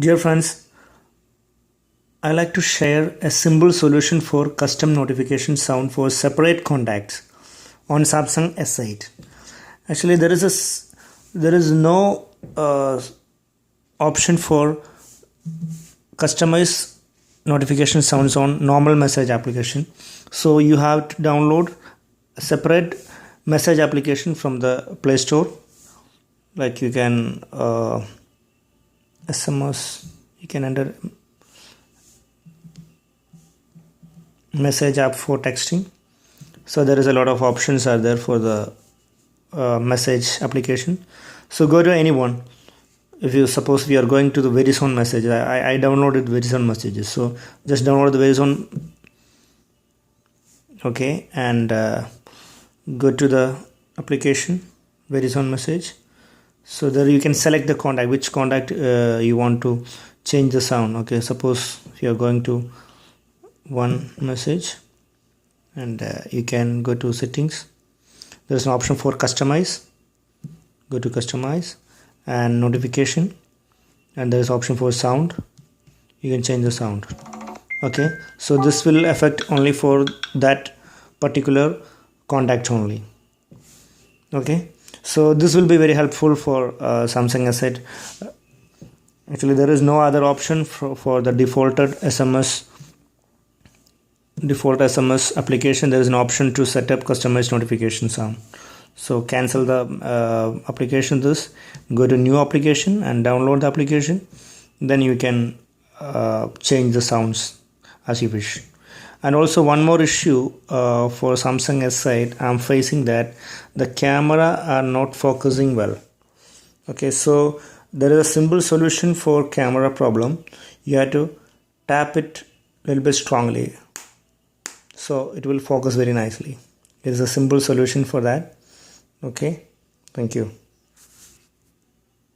Dear friends, I like to share a simple solution for custom notification sound for separate contacts on Samsung S8. Actually, there is no option for customize notification sounds on normal message application. So you have to download a separate message application from the Play Store. Like you can SMS, you can enter message app for texting. So there is a lot of options are there for the message application. So go to any one. If you suppose we are going to the Verizon message, I downloaded Verizon messages. So just download the Verizon, okay, and go to the application Verizon message. So there you can select the contact, which contact you want to change the sound. Okay, suppose you are going to one message, and you can go to settings. There is an option for customize. Go to customize and notification, and there is option for sound. You can change the sound. Okay, so this will affect only for that particular contact only. Okay, so this will be very helpful for Samsung S8. Actually, there is no other option for the default SMS application. There is an option to set up customized notification sound. So cancel the application, go to new application and download the application. Then you can change the sounds as you wish. And also one more issue for Samsung S8, I'm facing that the camera are not focusing well. Okay, so there is a simple solution for camera problem. You have to tap it a little bit strongly, so it will focus very nicely. There is a simple solution for that. Okay, thank you.